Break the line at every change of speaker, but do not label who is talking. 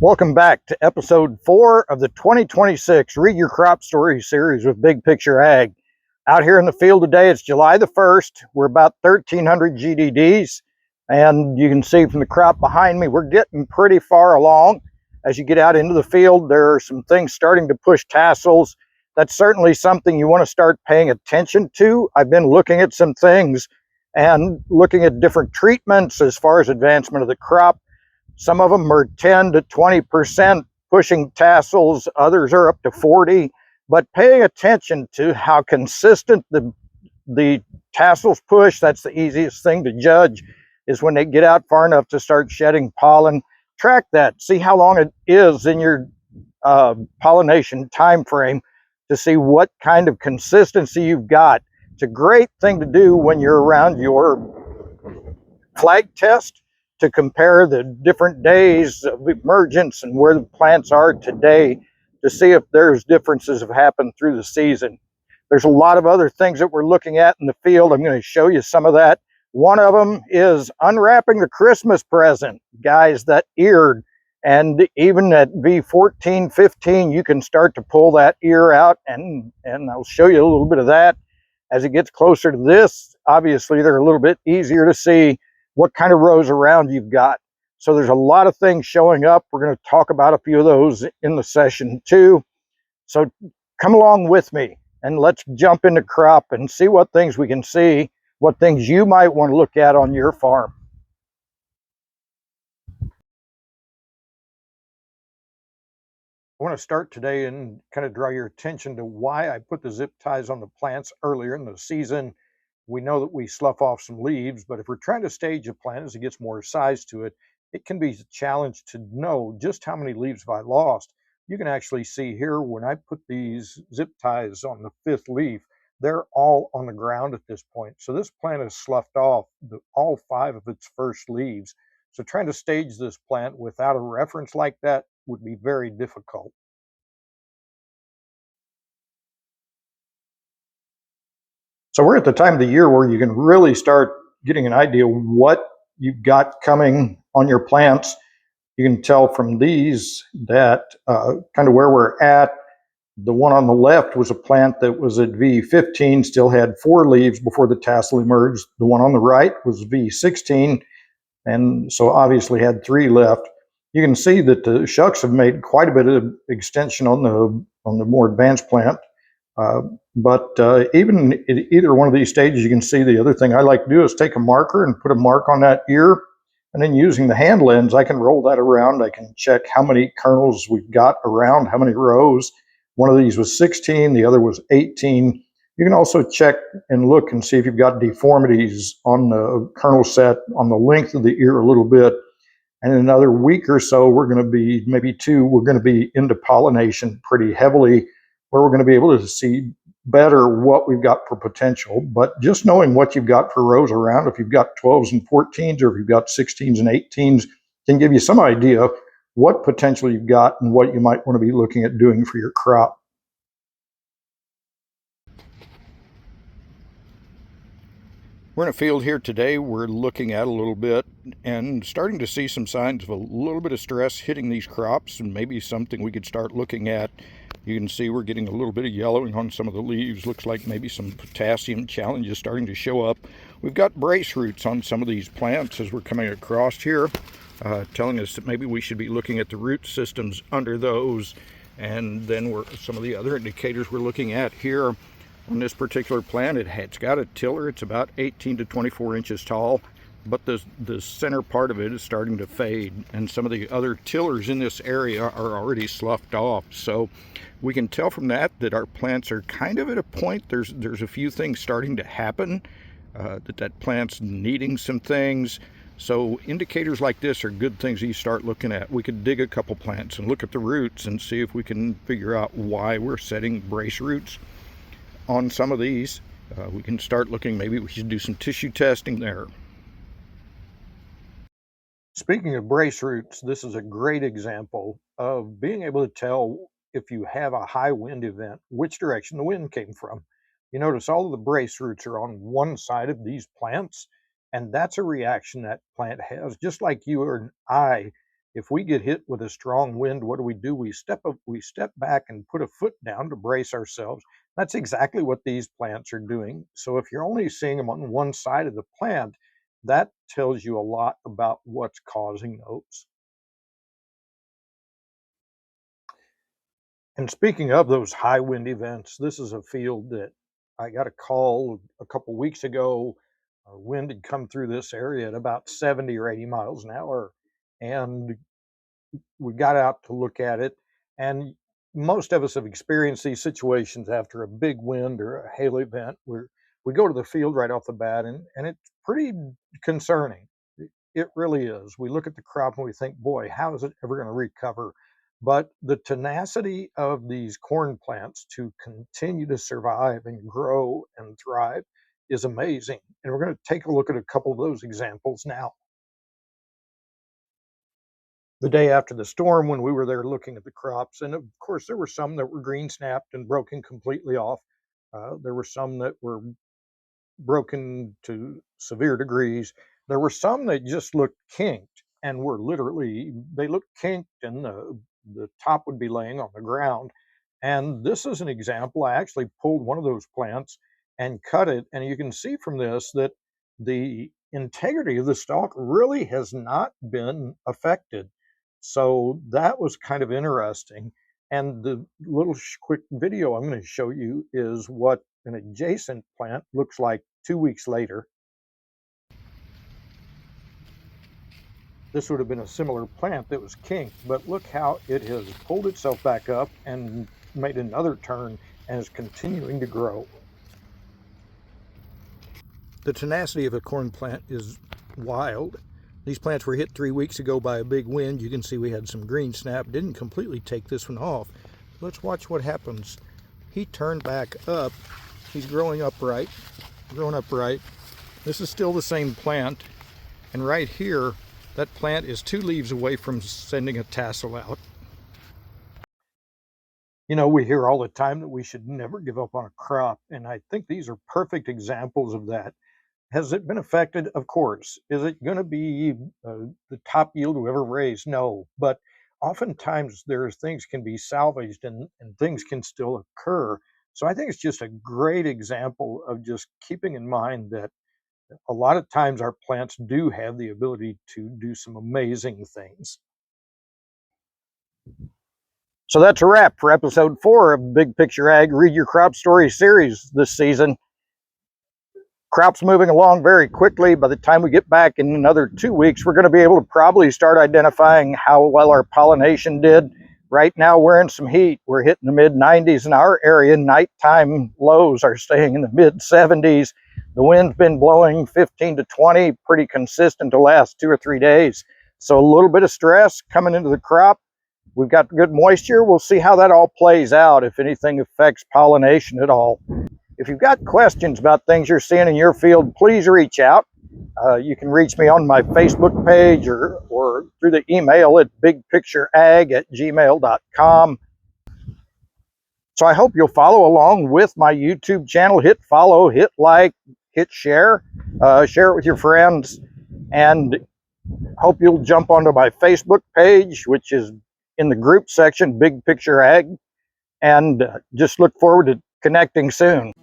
Welcome back to episode 4 of the 2026 Read Your Crop Story series with Big Picture Ag. Out here in the field today, it's July the 1st. We're about 1,300 GDDs, and you can see from the crop behind me, we're getting pretty far along. As you get out into the field, there are some things starting to push tassels. That's certainly something you want to start paying attention to. I've been looking at some things and looking at different treatments as far as advancement of the crop. Some of them are 10 to 20% pushing tassels, others are up to 40, but paying attention to how consistent the tassels push, that's the easiest thing to judge, is when they get out far enough to start shedding pollen. Track that, see how long it is in your pollination time frame to see what kind of consistency you've got. It's a great thing to do when you're around your flag test to compare the different days of emergence and where the plants are today to see if there's differences have happened through the season. There's a lot of other things that we're looking at in the field. I'm going to show you some of that. One of them is unwrapping the Christmas present. Guys, that eared, and even at V14, 15, you can start to pull that ear out, and I'll show you a little bit of that. As it gets closer to this, obviously they're a little bit easier to see what kind of rows around you've got. So there's a lot of things showing up. We're going to talk about a few of those in the session too. So come along with me and let's jump into crop and see what things we can see, what things you might want to look at on your farm. I want to start today and kind of draw your attention to why I put the zip ties on the plants earlier in the season. We know that we slough off some leaves, but if we're trying to stage a plant as it gets more size to it, it can be a challenge to know just how many leaves have I lost. You can actually see here when I put these zip ties on the 5th leaf, they're all on the ground at this point. So this plant has sloughed off all 5 of its first leaves. So trying to stage this plant without a reference like that would be very difficult. So we're at the time of the year where you can really start getting an idea what you've got coming on your plants. You can tell from these that kind of where we're at. The one on the left was a plant that was at V15, still had 4 leaves before the tassel emerged. The one on the right was V16, and so obviously had 3 left. You can see that the shucks have made quite a bit of extension on the more advanced plant. But even at either one of these stages, you can see the other thing I like to do is take a marker and put a mark on that ear. And then using the hand lens, I can roll that around. I can check how many kernels we've got around, how many rows. One of these was 16, the other was 18. You can also check and look and see if you've got deformities on the kernel set on the length of the ear a little bit. And in another week or so, we're going to be, maybe 2, we're going to be into pollination pretty heavily, where we're going to be able to see better what we've got for potential. But just knowing what you've got for rows around, if you've got 12s and 14s, or if you've got 16s and 18s, can give you some idea of what potential you've got and what you might want to be looking at doing for your crop. We're in a field here today we're looking at a little bit and starting to see some signs of a little bit of stress hitting these crops, and maybe something we could start looking at. You can see we're getting a little bit of yellowing on some of the leaves. Looks like maybe some potassium challenges starting to show up. We've got brace roots on some of these plants as we're coming across here, telling us that maybe we should be looking at the root systems under those. And then some of the other indicators we're looking at here. On this particular plant, it's got a tiller. It's about 18 to 24 inches tall, but the center part of it is starting to fade, and some of the other tillers in this area are already sloughed off. So we can tell from that our plants are kind of at a point. There's a few things starting to happen, that plant's needing some things. So indicators like this are good things you start looking at. We could dig a couple plants and look at the roots and see if we can figure out why we're setting brace roots on some of these. We can start looking, maybe we should do some tissue testing there. Speaking of brace roots, this is a great example of being able to tell if you have a high wind event, which direction the wind came from. You notice all of the brace roots are on one side of these plants, and that's a reaction that plant has, just like you and I If we get hit with a strong wind, what do? We step up, we step back and put a foot down to brace ourselves. That's exactly what these plants are doing. So if you're only seeing them on one side of the plant, that tells you a lot about what's causing those. And speaking of those high wind events, this is a field that I got a call a couple weeks ago. Wind had come through this area at about 70 or 80 miles an hour. And we got out to look at it. And most of us have experienced these situations after a big wind or a hail event where we go to the field right off the bat, and it's pretty concerning. It really is. We look at the crop and we think, boy, how is it ever going to recover? But the tenacity of these corn plants to continue to survive and grow and thrive is amazing. And we're going to take a look at a couple of those examples now. The day after the storm, when we were there looking at the crops, and of course, there were some that were green snapped and broken completely off. There were some that were broken to severe degrees. There were some that just looked kinked and were literally, they looked kinked, and the top would be laying on the ground. And this is an example. I actually pulled one of those plants and cut it. And you can see from this that the integrity of the stalk really has not been affected. So that was kind of interesting. And the little quick video I'm going to show you is what an adjacent plant looks like 2 weeks later. This would have been a similar plant that was kinked, but look how it has pulled itself back up and made another turn and is continuing to grow. The tenacity of a corn plant is wild. These plants were hit 3 weeks ago by a big wind. You can see we had some green snap. Didn't completely take this one off. Let's watch what happens. He turned back up. He's growing upright, growing upright. This is still the same plant. And right here, that plant is 2 leaves away from sending a tassel out. You know, we hear all the time that we should never give up on a crop, and I think these are perfect examples of that. Has it been affected? Of course. Is it going to be the top yield we ever raised? No. But oftentimes things can be salvaged, and things can still occur. So I think it's just a great example of just keeping in mind that a lot of times our plants do have the ability to do some amazing things. So that's a wrap for episode 4 of Big Picture Ag Read Your Crop Story series this season. Crops moving along very quickly. By the time we get back in another 2 weeks, we're going to be able to probably start identifying how well our pollination did. Right now, we're in some heat. We're hitting the mid-90s in our area. Nighttime lows are staying in the mid-70s. The wind's been blowing 15 to 20, pretty consistent the last 2 or 3 days. So a little bit of stress coming into the crop. We've got good moisture. We'll see how that all plays out, if anything affects pollination at all. If you've got questions about things you're seeing in your field, please reach out. You can reach me on my Facebook page or through the email at bigpictureag@gmail.com. So I hope you'll follow along with my YouTube channel. Hit follow, hit like, hit share, share it with your friends, and hope you'll jump onto my Facebook page, which is in the group section, Big Picture Ag, and just look forward to connecting soon.